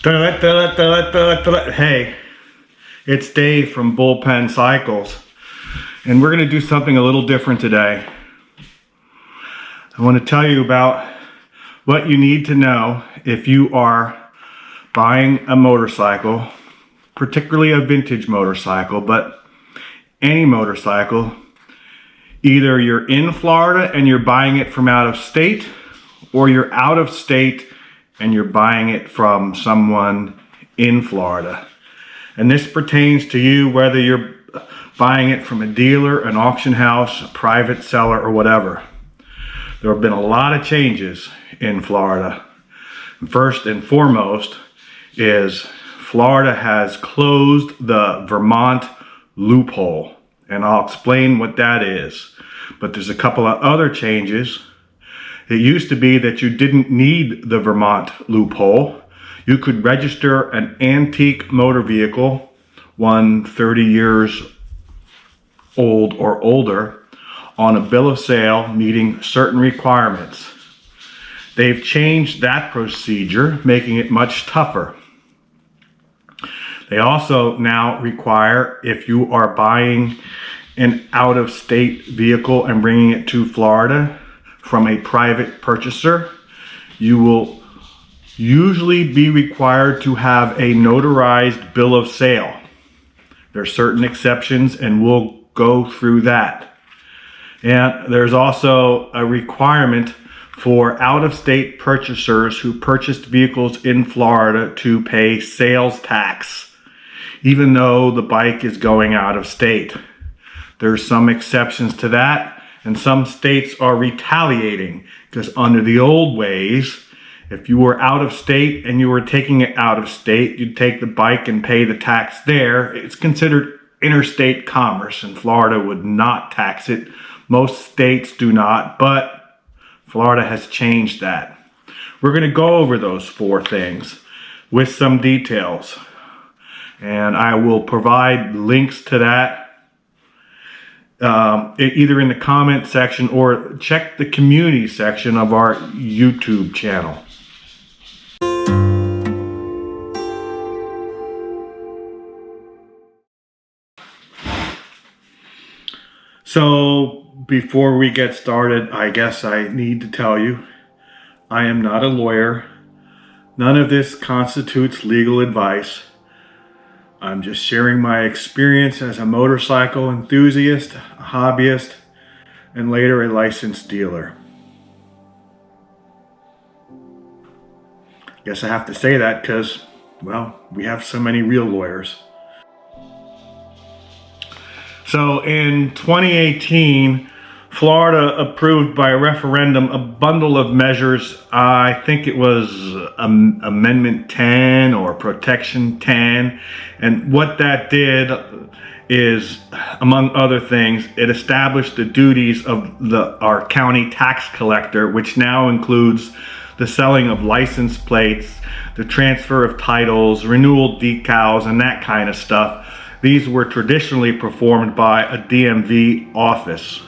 Hey, it's Dave from Bullpen Cycles, and we're going to do something a little different today. I want to tell you about what you need to know if you are buying a motorcycle, particularly a vintage motorcycle, but any motorcycle. Either you're in Florida and you're buying it from out of state, or you're out of state and you're buying it from someone in Florida. And this pertains to you whether you're buying it from a dealer, an auction house, a private seller, or whatever. There have been a lot of changes in Florida. First and foremost is Florida has closed the Vermont loophole, and I'll explain what that is. But there's a couple of other changes. It used to be that you didn't need the Vermont loophole. You could register an antique motor vehicle, one 30 years old or older, on a bill of sale meeting certain requirements. They've changed that procedure, making it much tougher. They also now require, if you are buying an out-of-state vehicle and bringing it to Florida from a private purchaser, you will usually be required to have a notarized bill of sale. There are certain exceptions, and we'll go through that. And there's also a requirement for out-of-state purchasers who purchased vehicles in Florida to pay sales tax, even though the bike is going out of state. There's some exceptions to that, and some states are retaliating, because under the old ways, if you were out of state and you were taking it out of state, you'd take the bike and pay the tax there. It's considered interstate commerce, and Florida would not tax it. Most states do not, but Florida has changed that. We're going to go over those four things with some details, and I will provide links to that either in the comment section or check the community section of our YouTube channel. So before we get started, I guess I need to tell you, I am not a lawyer. None of this constitutes legal advice. I'm just sharing my experience as a motorcycle enthusiast, a hobbyist, and later a licensed dealer. Guess I have to say that because, well, we have so many real lawyers. So in 2018, Florida approved by referendum a bundle of measures. I think it was Amendment 10 or Protection 10. And what that did is, among other things, it established the duties of our county tax collector, which now includes the selling of license plates, the transfer of titles, renewal decals, and that kind of stuff. These were traditionally performed by a DMV office.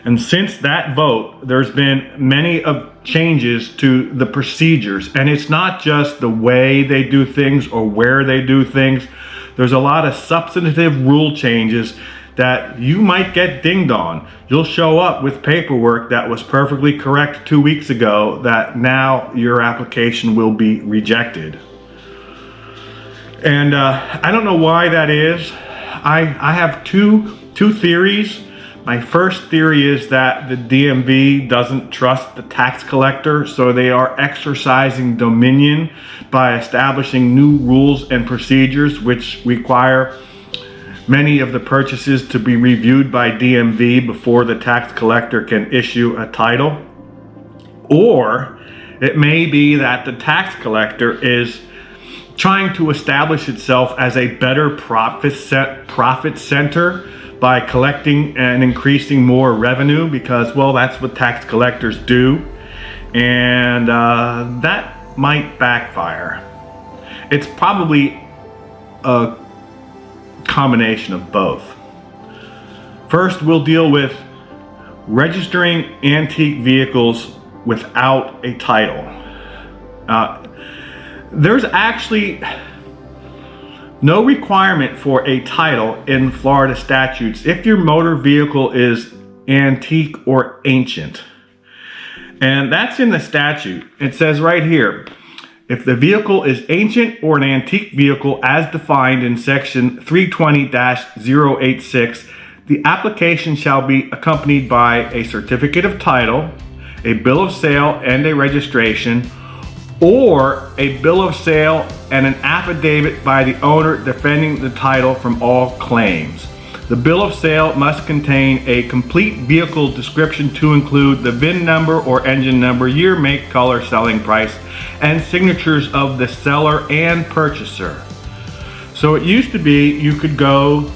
And since that vote, there's been many of changes to the procedures. And it's not just the way they do things or where they do things. There's a lot of substantive rule changes that you might get dinged on. You'll show up with paperwork that was perfectly correct 2 weeks ago that now your application will be rejected. And I don't know why that is. I have two theories. My first theory is that the DMV doesn't trust the tax collector, so they are exercising dominion by establishing new rules and procedures which require many of the purchases to be reviewed by DMV before the tax collector can issue a title. Or it may be that the tax collector is trying to establish itself as a better profit center by collecting and increasing more revenue, because, well, that's what tax collectors do, and that might backfire. It's probably a combination of both. First, we'll deal with registering antique vehicles without a title. There's actually no requirement for a title in Florida statutes if your motor vehicle is antique or ancient. And that's in the statute. It says right here, if the vehicle is ancient or an antique vehicle as defined in section 320-086, the application shall be accompanied by a certificate of title, a bill of sale and a registration, or a bill of sale and an affidavit by the owner defending the title from all claims. The bill of sale must contain a complete vehicle description to include the VIN number or engine number, year, make, color, selling price, and signatures of the seller and purchaser. So it used to be you could go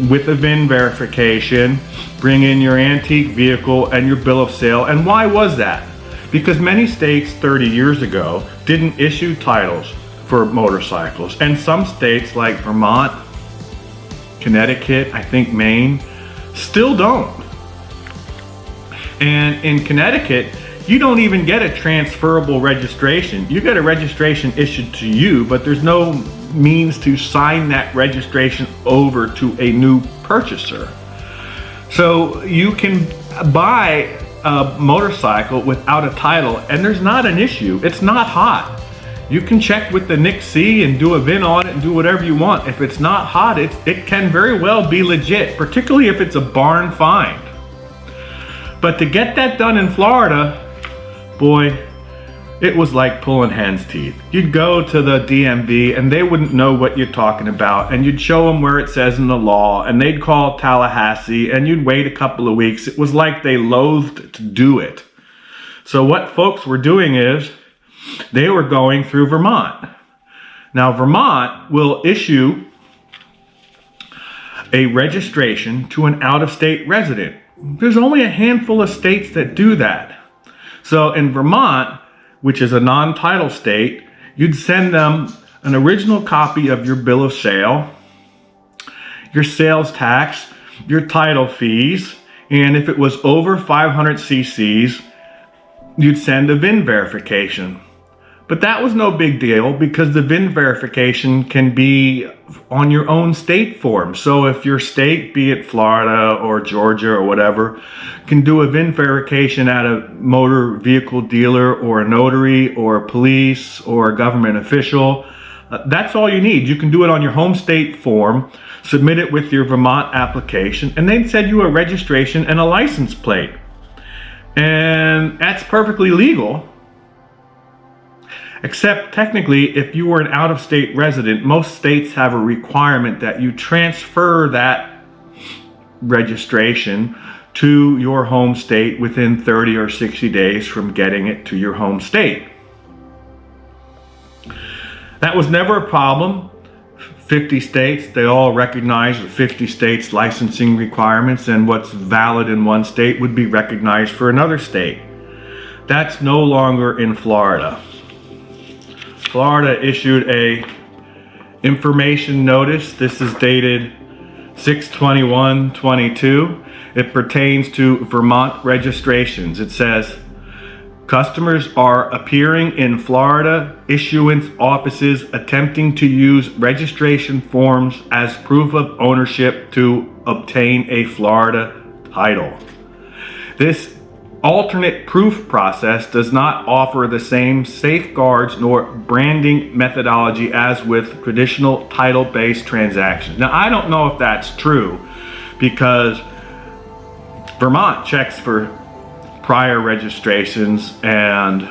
with a VIN verification, bring in your antique vehicle and your bill of sale. And why was that? Because many states 30 years ago didn't issue titles for motorcycles, and some states like Vermont, Connecticut, I think Maine, still don't. And in Connecticut, you don't even get a transferable registration. You get a registration issued to you, but there's no means to sign that registration over to a new purchaser. So you can buy a motorcycle without a title, and there's not an issue. It's not hot. You can check with the NIC and do a VIN audit and do whatever you want. If it's not hot, it can very well be legit, particularly if it's a barn find. But to get that done in Florida, boy, it was like pulling hen's teeth. You'd go to the DMV and they wouldn't know what you're talking about, and you'd show them where it says in the law, and they'd call Tallahassee and you'd wait a couple of weeks. It was like they loathed to do it. So what folks were doing is they were going through Vermont. Now Vermont will issue a registration to an out-of-state resident. There's only a handful of states that do that. So in Vermont, which is a non-title state, you'd send them an original copy of your bill of sale, your sales tax, your title fees, and if it was over 500 cc's, you'd send a VIN verification. But that was no big deal because the VIN verification can be on your own state form. So if your state, be it Florida or Georgia or whatever, can do a VIN verification at a motor vehicle dealer or a notary or a police or a government official, that's all you need. You can do it on your home state form, submit it with your Vermont application, and they'd send you a registration and a license plate. And that's perfectly legal. Except technically, if you were an out-of-state resident, most states have a requirement that you transfer that registration to your home state within 30 or 60 days from getting it to your home state. That was never a problem. 50 states, they all recognize the 50 states licensing requirements, and what's valid in one state would be recognized for another state. That's no longer in Florida. Florida issued a information notice. This is dated 6/21/22. It pertains to Vermont registrations. It says, customers are appearing in Florida issuance offices attempting to use registration forms as proof of ownership to obtain a Florida title. This alternate proof process does not offer the same safeguards nor branding methodology as with traditional title-based transactions. Now, I don't know if that's true because Vermont checks for prior registrations and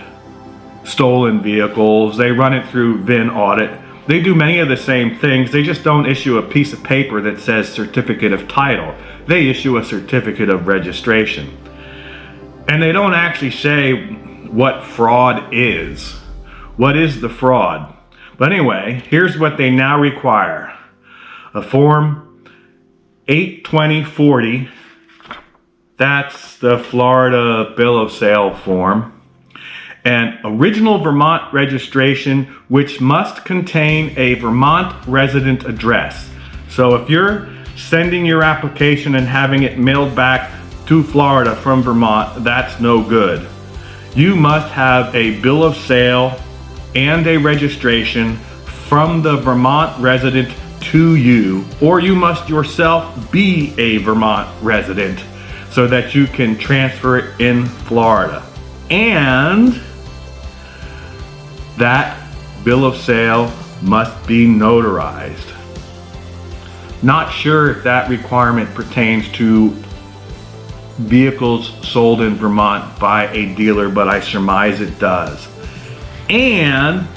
stolen vehicles. They run it through VIN audit. They do many of the same things. They just don't issue a piece of paper that says certificate of title. They issue a certificate of registration. And they don't actually say what fraud is. What is the fraud? But anyway, here's what they now require. A form 82040, that's the Florida Bill of Sale form. An original Vermont registration which must contain a Vermont resident address. So if you're sending your application and having it mailed back to Florida from Vermont, that's no good. You must have a bill of sale and a registration from the Vermont resident to you, or you must yourself be a Vermont resident so that you can transfer it in Florida. And that bill of sale must be notarized. Not sure if that requirement pertains to vehicles sold in Vermont by a dealer, but I surmise it does. And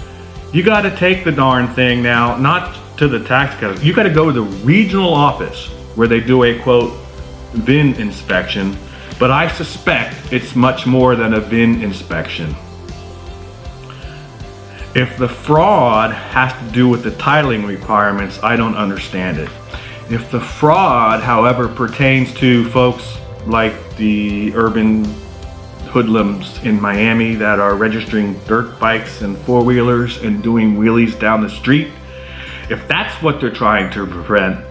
you got to take the darn thing now, not to the tax cutter. You got to go to the regional office where they do a quote VIN inspection, but I suspect it's much more than a VIN inspection. If the fraud has to do with the titling requirements, I don't understand it. If the fraud, however, pertains to folks like the urban hoodlums in Miami that are registering dirt bikes and four-wheelers and doing wheelies down the street, if that's what they're trying to prevent,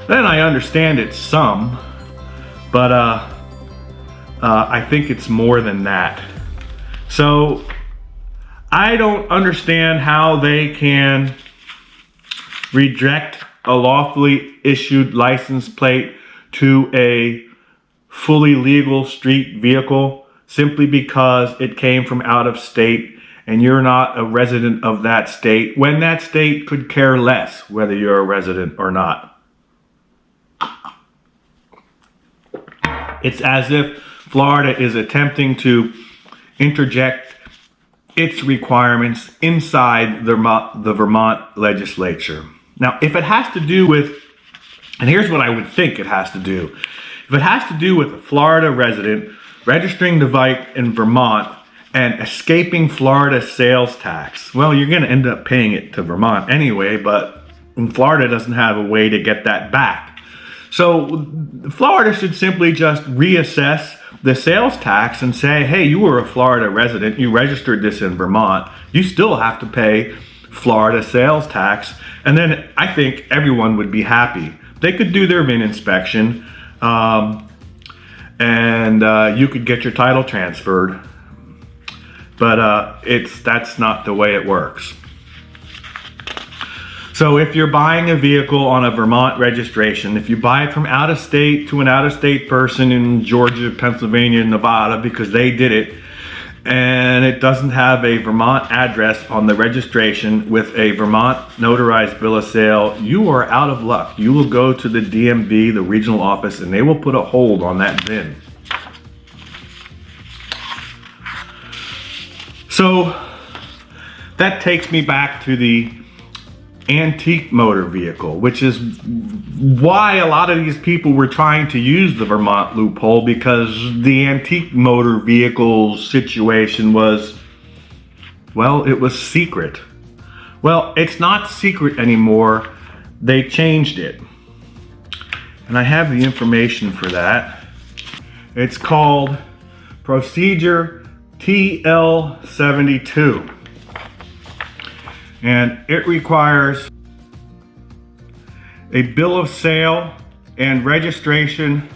then I understand it's some, but I think it's more than that. So I don't understand how they can reject a lawfully issued license plate to a fully legal street vehicle simply because it came from out of state and you're not a resident of that state, when that state could care less whether you're a resident or not. It's as if Florida is attempting to interject its requirements inside the Vermont legislature. Now, if it has to do with, and here's what I would think it has to do. If it has to do with a Florida resident registering the bike in Vermont and escaping Florida sales tax, well, you're going to end up paying it to Vermont anyway, but Florida doesn't have a way to get that back. So Florida should simply just reassess the sales tax and say, hey, you were a Florida resident, you registered this in Vermont, you still have to pay Florida sales tax, and then I think everyone would be happy. They could do their VIN inspection, and you could get your title transferred, but that's not the way it works. So if you're buying a vehicle on a Vermont registration, if you buy it from out of state to an out of state person in Georgia, Pennsylvania, Nevada, because they did it, and it doesn't have a Vermont address on the registration with a Vermont notarized bill of sale, you are out of luck. You will go to the DMV, the regional office, and they will put a hold on that VIN. So that takes me back to the antique motor vehicle, which is why a lot of these people were trying to use the Vermont loophole, because the antique motor vehicle situation was, well, it was secret. Well, it's not secret anymore. They changed it. And I have the information for that. It's called Procedure TL72. And it requires a bill of sale and registration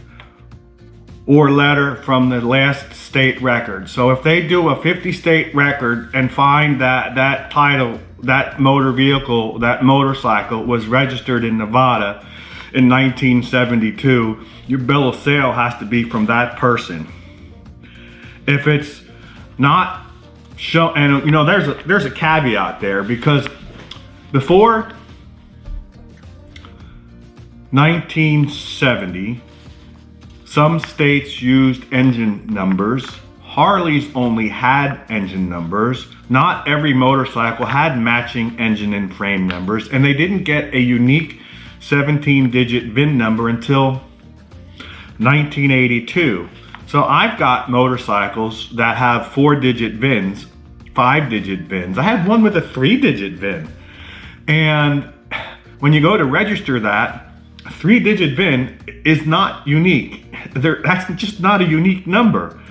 or letter from the last state record. So if they do a 50 state record and find that that title, that motor vehicle, that motorcycle was registered in Nevada in 1972, your bill of sale has to be from that person. If it's not show, and you know, there's a caveat there, because before 1970, some states used engine numbers. Harleys only had engine numbers. Not every motorcycle had matching engine and frame numbers, and they didn't get a unique 17-digit VIN number until 1982. So I've got motorcycles that have 4-digit VINs, 5-digit VINs. I had one with a 3-digit VIN. And when you go to register that, a 3-digit VIN is not unique. That's just not a unique number.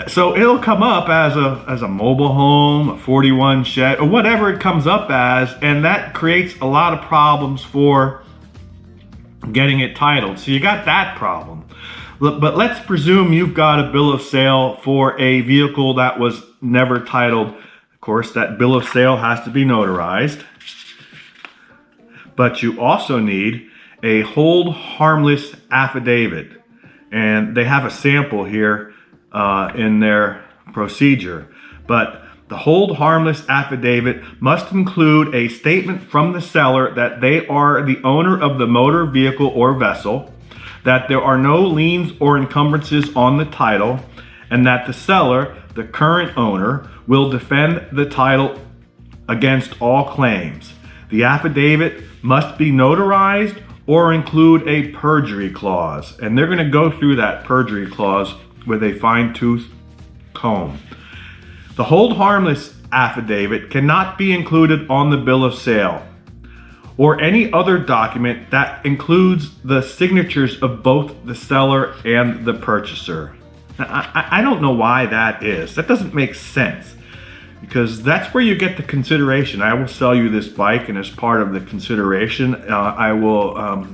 So it'll come up as a mobile home, a 41 shed, or whatever it comes up as, and that creates a lot of problems for getting it titled. So you got that problem. But let's presume you've got a bill of sale for a vehicle that was never titled course, that bill of sale has to be notarized. But you also need a hold harmless affidavit. And they have a sample here in their procedure. But the hold harmless affidavit must include a statement from the seller that they are the owner of the motor vehicle or vessel, that there are no liens or encumbrances on the title, and that the seller, the current owner, will defend the title against all claims. The affidavit must be notarized or include a perjury clause. And they're going to go through that perjury clause with a fine-tooth comb. The hold harmless affidavit cannot be included on the bill of sale or any other document that includes the signatures of both the seller and the purchaser. I don't know why that is. That doesn't make sense, because that's where you get the consideration. I will sell you this bike, and as part of the consideration, I will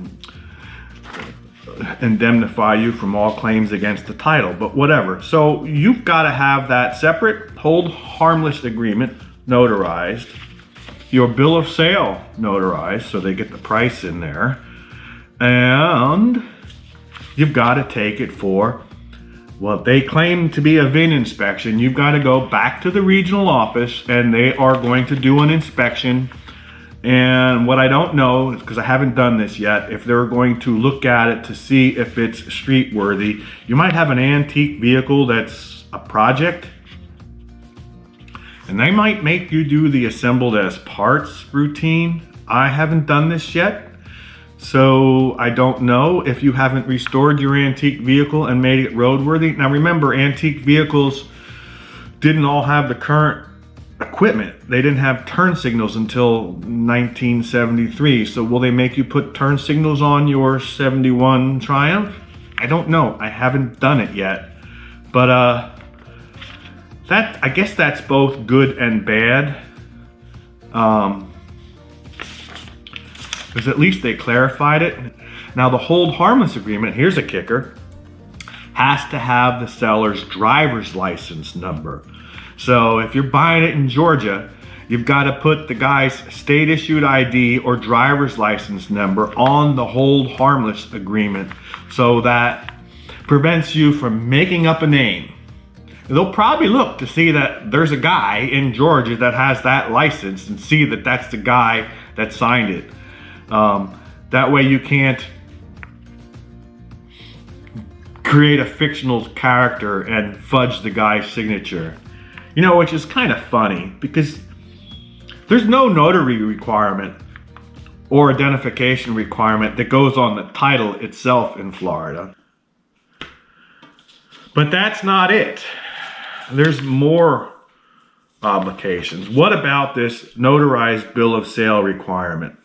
indemnify you from all claims against the title, but whatever. So you've got to have that separate hold harmless agreement notarized, your bill of sale notarized, so they get the price in there, and you've got to take it for, well, they claim to be a VIN inspection. You've got to go back to the regional office, and they are going to do an inspection. And what I don't know, because I haven't done this yet, if they're going to look at it to see if it's street worthy. You might have an antique vehicle that's a project, and they might make you do the assembled as parts routine. I haven't done this yet, so I don't know if you haven't restored your antique vehicle and made it roadworthy. Now remember, antique vehicles didn't all have the current equipment. They didn't have turn signals until 1973. So will they make you put turn signals on your 71 Triumph? I don't know. I haven't done it yet. But I guess that's both good and bad. Because at least they clarified it. Now the hold harmless agreement, here's a kicker, has to have the seller's driver's license number. So if you're buying it in Georgia, you've got to put the guy's state issued ID or driver's license number on the hold harmless agreement, so that prevents you from making up a name. They'll probably look to see that there's a guy in Georgia that has that license and see that that's the guy that signed it. That way you can't create a fictional character and fudge the guy's signature. You know, which is kind of funny, because there's no notary requirement or identification requirement that goes on the title itself in Florida. But that's not it. There's more obligations. What about this notarized bill of sale requirement?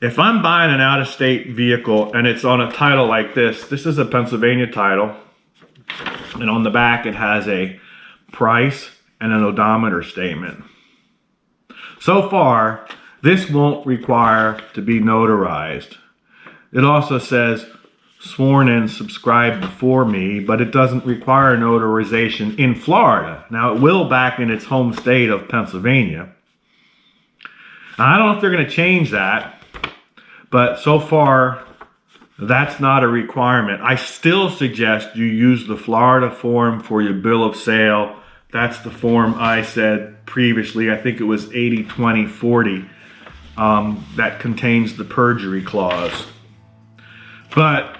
If I'm buying an out-of-state vehicle and it's on a title like this is a Pennsylvania title, and on the back it has a price and an odometer statement. So far, this won't require to be notarized. It also says sworn and subscribed before me, but it doesn't require notarization in Florida. Now it will back in its home state of Pennsylvania. Now, I don't know if they're going to change that, but so far that's not a requirement. I still suggest you use the Florida form for your bill of sale. That's the form I said previously. I think it was 80-20-40 that contains the perjury clause. But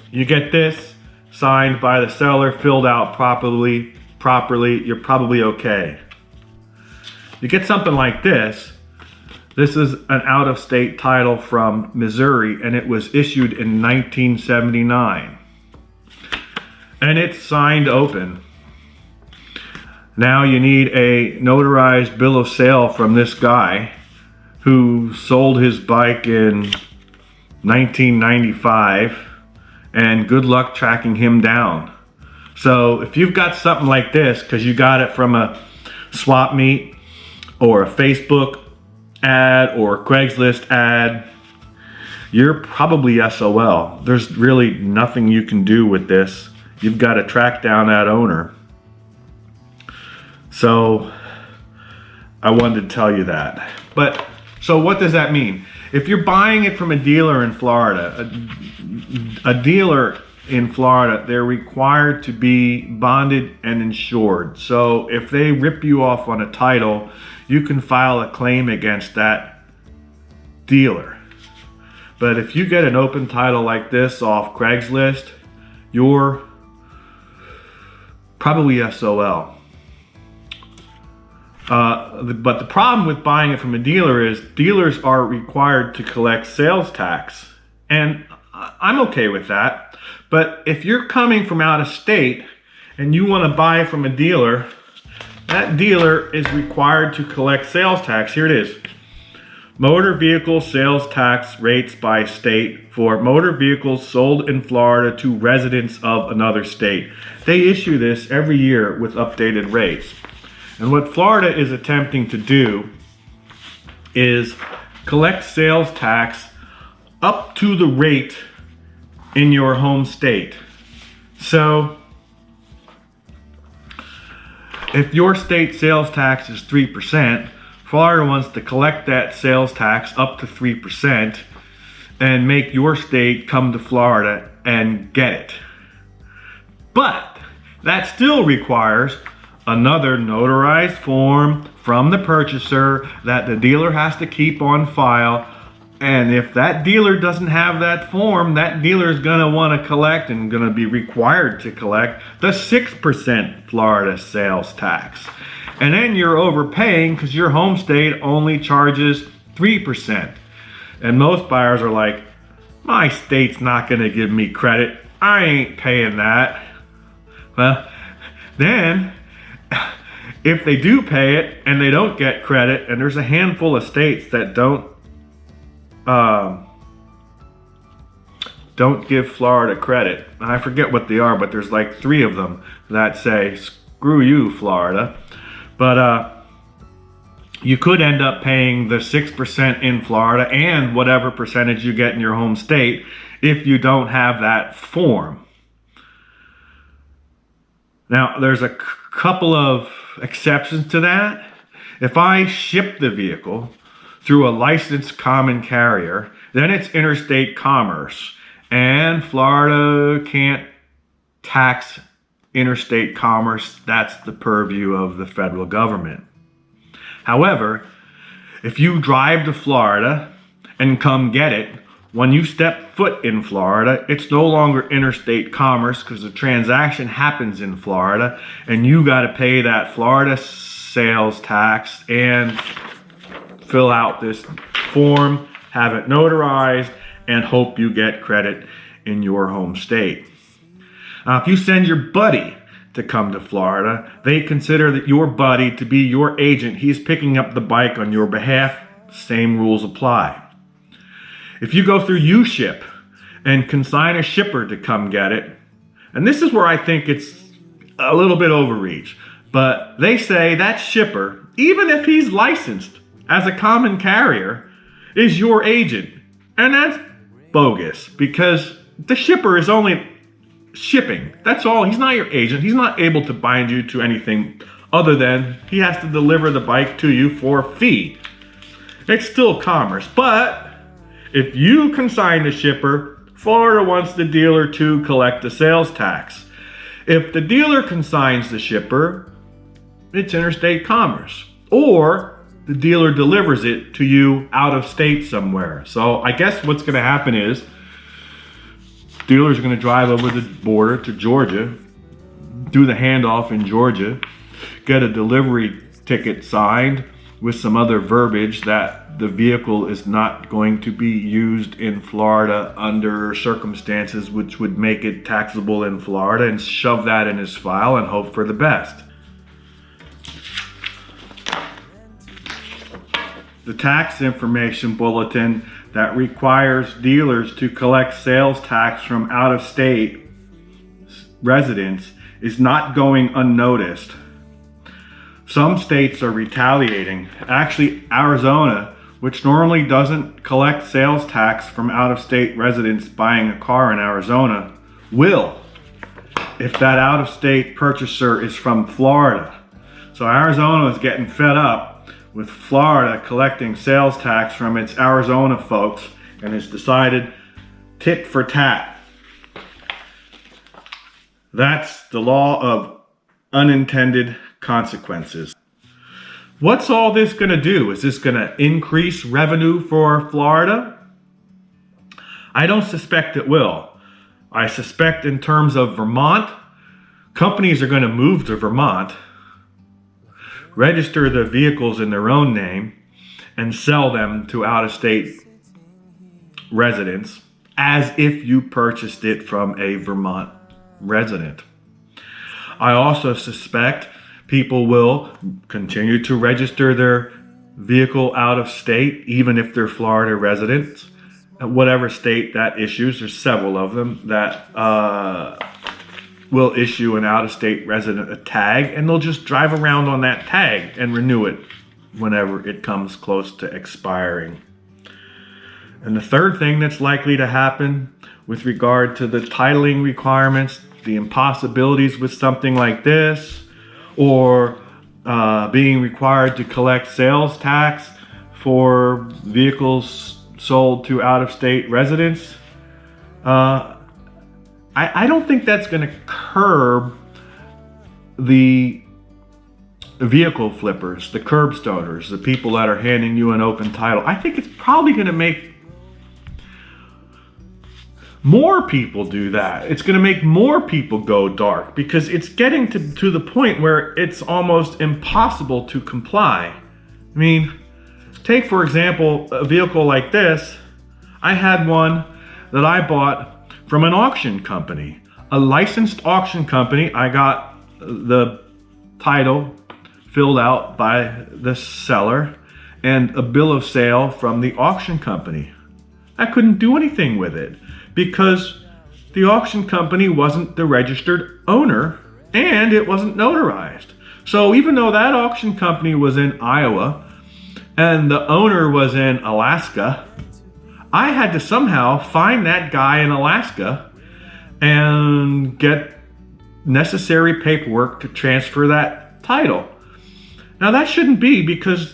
you get this signed by the seller, filled out properly, you're probably okay. You get something like this. This is an out-of-state title from Missouri, and it was issued in 1979. And it's signed open. Now you need a notarized bill of sale from this guy who sold his bike in 1995, and good luck tracking him down. So if you've got something like this because you got it from a swap meet or a Facebook ad or a Craigslist ad, you're probably SOL. There's really nothing you can do with this. You've got to track down that owner. So I wanted to tell you that. But so what does that mean? If you're buying it from a dealer in Florida, a dealer in Florida, they're required to be bonded and insured. So if they rip you off on a title, you can file a claim against that dealer. But if you get an open title like this off Craigslist, you're probably SOL. But the problem with buying it from a dealer is dealers are required to collect sales tax. And I'm okay with that. But if you're coming from out of state and you want to buy from a dealer, that dealer is required to collect sales tax. Here it is. Motor vehicle sales tax rates by state for motor vehicles sold in Florida to residents of another state. They issue this every year with updated rates. And what Florida is attempting to do is collect sales tax up to the rate in your home state. So if your state sales tax is 3%, Florida wants to collect that sales tax up to 3% and make your state come to Florida and get it. But that still requires another notarized form from the purchaser that the dealer has to keep on file. And if that dealer doesn't have that form, that dealer is going to want to collect and going to be required to collect the 6% Florida sales tax. And then you're overpaying because your home state only charges 3%. And most buyers are like, my state's not going to give me credit. I ain't paying that. Well, then if they do pay it and they don't get credit, and there's a handful of states that don't give Florida credit. I forget what they are, but there's like 3 of them that say, screw you, Florida. But you could end up paying the 6% in Florida and whatever percentage you get in your home state if you don't have that form. Now, there's a couple of exceptions to that. If I ship the vehicle through a licensed common carrier, then it's interstate commerce, and Florida can't tax interstate commerce. That's the purview of the federal government. However, if you drive to Florida and come get it, when you step foot in Florida, it's no longer interstate commerce because the transaction happens in Florida, and you got to pay that Florida sales tax and fill out this form, have it notarized, and hope you get credit in your home state. Now, if you send your buddy to come to Florida, they consider that your buddy to be your agent. He's picking up the bike on your behalf. Same rules apply. If you go through U-Ship and consign a shipper to come get it, and this is where I think it's a little bit overreach, but they say that shipper, even if he's licensed as a common carrier, is your agent. And that's bogus because the shipper is only shipping. That's all. He's not your agent. He's not able to bind you to anything other than he has to deliver the bike to you for a fee. It's still commerce. But if you consign the shipper, Florida wants the dealer to collect the sales tax. If the dealer consigns the shipper, it's interstate commerce. Or the dealer delivers it to you out of state somewhere. So I guess what's going to happen is dealers are going to drive over the border to Georgia, do the handoff in Georgia, get a delivery ticket signed with some other verbiage that the vehicle is not going to be used in Florida under circumstances which would make it taxable in Florida, and shove that in his file and hope for the best. The tax information bulletin that requires dealers to collect sales tax from out-of-state residents is not going unnoticed. Some states are retaliating. Actually, Arizona, which normally doesn't collect sales tax from out-of-state residents buying a car in Arizona, will if that out-of-state purchaser is from Florida. So Arizona is getting fed up with Florida collecting sales tax from its Arizona folks and has decided tit for tat. That's the law of unintended consequences. What's all this going to do? Is this going to increase revenue for Florida? I don't suspect it will. I suspect in terms of Vermont, companies are going to move to Vermont, register the vehicles in their own name, and sell them to out-of-state residents as if you purchased it from a Vermont resident. I also suspect people will continue to register their vehicle out of state, even if they're Florida residents. Whatever state that issues, there's several of them that will issue an out-of-state resident a tag, and they'll just drive around on that tag and renew it whenever it comes close to expiring. And the third thing that's likely to happen with regard to the titling requirements, the impossibilities with something like this, or being required to collect sales tax for vehicles sold to out-of-state residents, I don't think that's going to curb the vehicle flippers, the curb stoners, the people that are handing you an open title. I think it's probably going to make more people do that. It's going to make more people go dark because it's getting to the point where it's almost impossible to comply. I mean, take for example a vehicle like this. I had one that I bought from an auction company, a licensed auction company. I got the title filled out by the seller and a bill of sale from the auction company. I couldn't do anything with it because the auction company wasn't the registered owner and it wasn't notarized. So even though that auction company was in Iowa and the owner was in Alaska, I had to somehow find that guy in Alaska and get necessary paperwork to transfer that title. Now that shouldn't be, because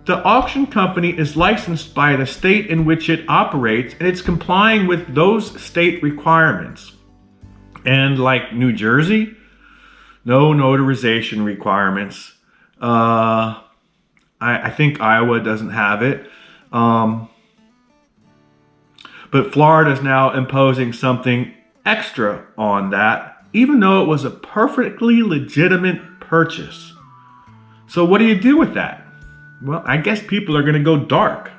the auction company is licensed by the state in which it operates and it's complying with those state requirements. And like New Jersey, no notarization requirements. I think Iowa doesn't have it. But Florida is now imposing something extra on that, even though it was a perfectly legitimate purchase. So what do you do with that? Well, I guess people are going to go dark.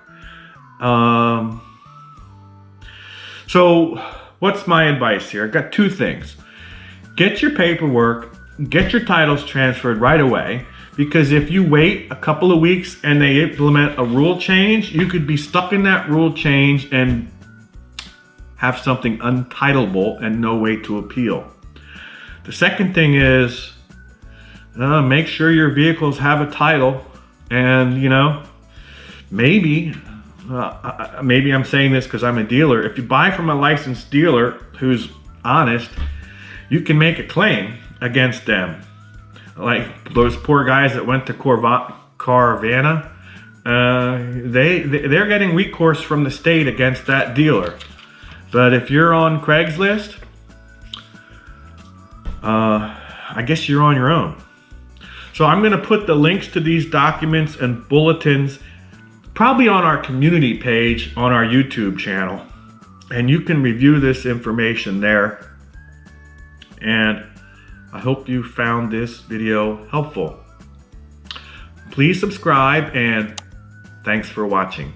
So what's my advice here? I've got two things. Get your paperwork, get your titles transferred right away, because if you wait a couple of weeks and they implement a rule change, you could be stuck in that rule change and have something untitleable and no way to appeal. The second thing is make sure your vehicles have a title. And maybe I'm saying this because I'm a dealer. If you buy from a licensed dealer who's honest, you can make a claim against them. Like those poor guys that went to Carvana, they're getting recourse from the state against that dealer. But if you're on Craigslist, I guess you're on your own. So I'm going to put the links to these documents and bulletins probably on our community page on our YouTube channel. And you can review this information there. And I hope you found this video helpful. Please subscribe and thanks for watching.